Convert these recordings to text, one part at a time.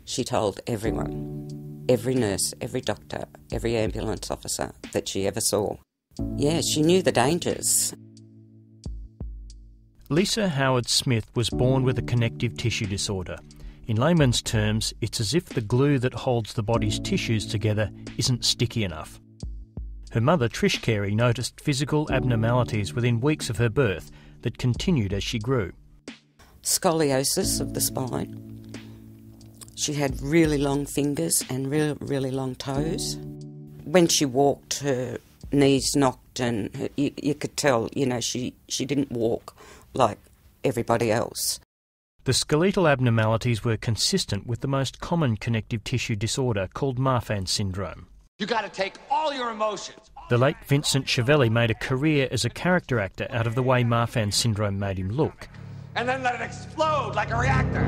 She told everyone, every nurse, every doctor, every ambulance officer that she ever saw. Yeah, she knew the dangers. Lisa Howard Smith was born with a connective tissue disorder. In layman's terms, it's as if the glue that holds the body's tissues together isn't sticky enough. Her mother, Trish Carey, noticed physical abnormalities within weeks of her birth that continued as she grew. Scoliosis of the spine. She had really long fingers and really long toes. When she walked, her knees knocked, and you could tell, she didn't walk like everybody else. The skeletal abnormalities were consistent with the most common connective tissue disorder called MARFAN syndrome. You got to take all your emotions. The late Vincent Schiavelli made a career as a character actor out of the way MARFAN syndrome made him look. And then let it explode like a reactor.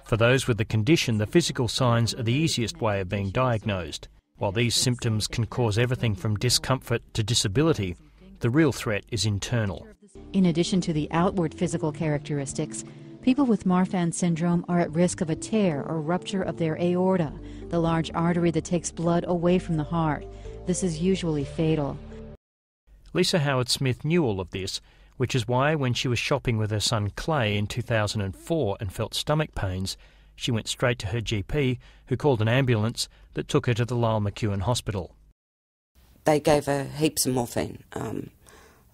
For those with the condition, the physical signs are the easiest way of being diagnosed. While these symptoms can cause everything from discomfort to disability, the real threat is internal. In addition to the outward physical characteristics, people with MARFAN syndrome are at risk of a tear or rupture of their aorta, the large artery that takes blood away from the heart. This is usually fatal. Lisa Howard Smith knew all of this, which is why when she was shopping with her son Clay in 2004 and felt stomach pains, she went straight to her GP, who called an ambulance that took her to the Lyell McEwin Hospital. They gave her heaps of morphine,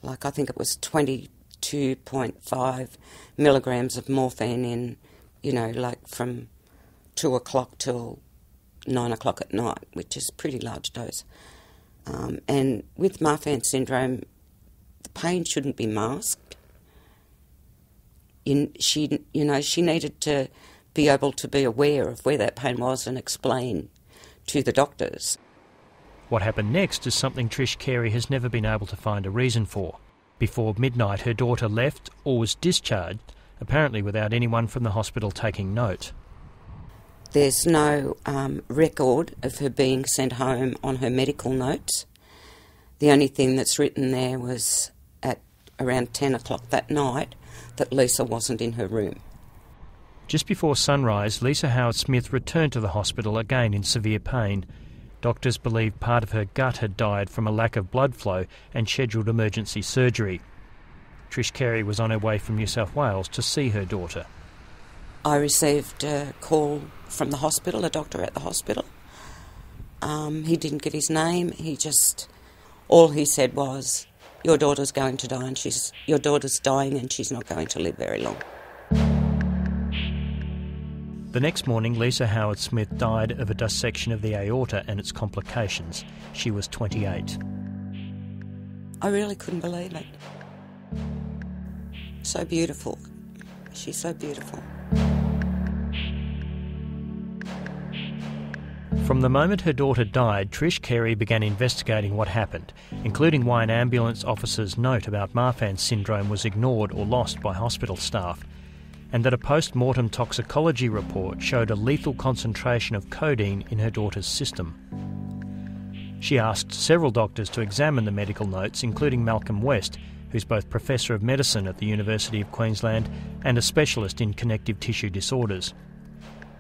I think it was 22.5 milligrams of morphine in, from 2 o'clock till 9 o'clock at night, which is a pretty large dose. And with MARFAN syndrome, the pain shouldn't be masked. She needed to be able to be aware of where that pain was and explain to the doctors. What happened next is something Trish Carey has never been able to find a reason for. Before midnight, her daughter left or was discharged, apparently without anyone from the hospital taking note. There's no record of her being sent home on her medical notes. The only thing that's written there was at around 10 o'clock that night that Lisa wasn't in her room. Just before sunrise, Lisa Howard Smith returned to the hospital again in severe pain. Doctors believed part of her gut had died from a lack of blood flow and scheduled emergency surgery. Trish Carey was on her way from New South Wales to see her daughter. I received a call from the hospital, a doctor at the hospital. He didn't give his name. All he said was, your daughter's going to die and your daughter's dying and she's not going to live very long. The next morning, Lisa Howard Smith died of a dissection of the aorta and its complications. She was 28. I really couldn't believe it. So beautiful. She's so beautiful. From the moment her daughter died, Trish Carey began investigating what happened, including why an ambulance officer's note about MARFAN syndrome was ignored or lost by hospital staff, and that a post-mortem toxicology report showed a lethal concentration of codeine in her daughter's system. She asked several doctors to examine the medical notes, including Malcolm West, who's both Professor of Medicine at the University of Queensland and a specialist in connective tissue disorders.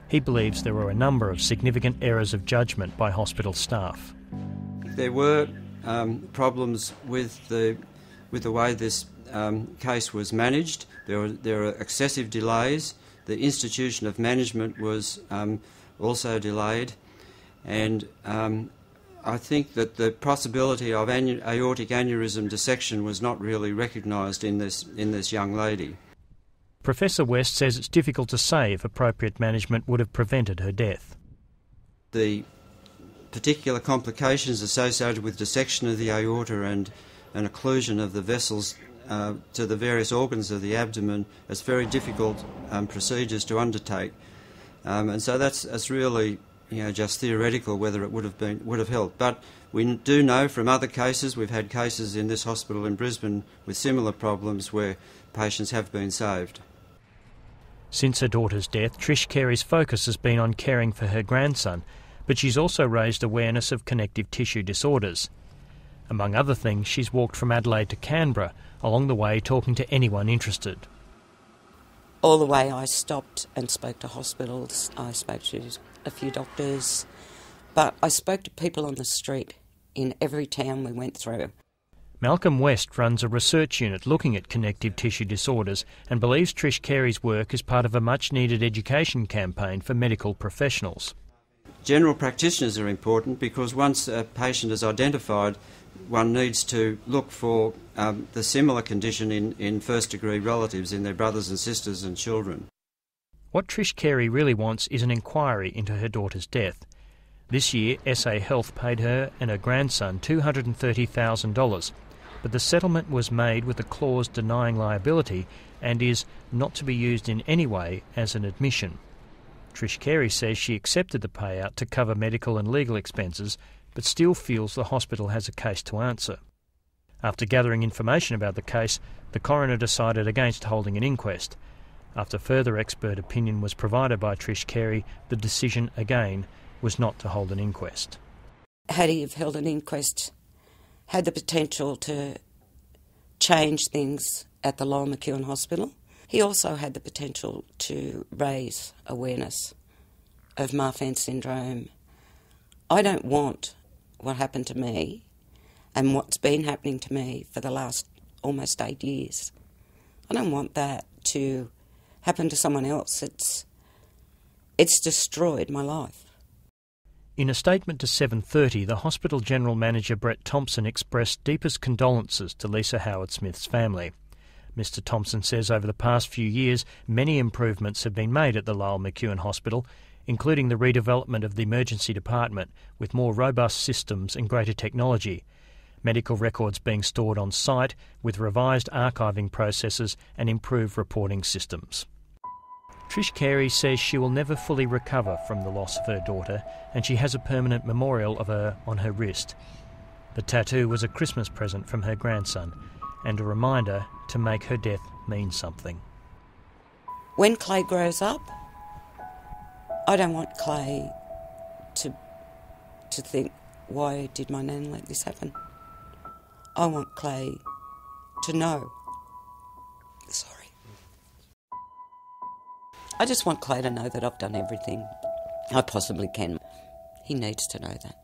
He believes there were a number of significant errors of judgment by hospital staff. There were problems with the way this case was managed. There are excessive delays. The institution of management was also delayed, and I think that the possibility of aortic aneurysm dissection was not really recognised in this young lady. Professor West says it's difficult to say if appropriate management would have prevented her death. The particular complications associated with dissection of the aorta and an occlusion of the vessels to the various organs of the abdomen, it's very difficult procedures to undertake, and so that's really just theoretical whether it would have helped. But we do know from other cases, we've had cases in this hospital in Brisbane with similar problems where patients have been saved. Since her daughter's death, Trish Carey's focus has been on caring for her grandson, but she's also raised awareness of connective tissue disorders. Among other things, she's walked from Adelaide to Canberra, along the way talking to anyone interested. all the way I stopped and spoke to hospitals, I spoke to a few doctors, but I spoke to people on the street in every town we went through. Malcolm West runs a research unit looking at connective tissue disorders and believes Trish Carey's work is part of a much-needed education campaign for medical professionals. General practitioners are important because once a patient is identified, one needs to look for the similar condition in first-degree relatives, in their brothers and sisters and children. What Trish Carey really wants is an inquiry into her daughter's death. This year, SA Health paid her and her grandson $230,000, but the settlement was made with a clause denying liability and is not to be used in any way as an admission. Trish Carey says she accepted the payout to cover medical and legal expenses, but still feels the hospital has a case to answer. After gathering information about the case, the coroner decided against holding an inquest. After further expert opinion was provided by Trish Carey, the decision again was not to hold an inquest. Had he have held an inquest, had the potential to change things at the Lyell McEwin Hospital. He also had the potential to raise awareness of MARFAN syndrome. I don't want what happened to me and what's been happening to me for the last almost 8 years. I don't want that to happen to someone else. It's destroyed my life. In a statement to 7:30, the hospital general manager Brett Thompson expressed deepest condolences to Lisa Howard-Smith's family. Mr Thompson says over the past few years, many improvements have been made at the Lyell McEwin Hospital, including the redevelopment of the emergency department with more robust systems and greater technology, medical records being stored on site with revised archiving processes and improved reporting systems. Trish Carey says she will never fully recover from the loss of her daughter, and she has a permanent memorial of her on her wrist. The tattoo was a Christmas present from her grandson and a reminder to make her death mean something. When Clay grows up, I don't want Clay to think, why did my nan let this happen? I want Clay to know. Sorry. I just want Clay to know that I've done everything I possibly can. He needs to know that.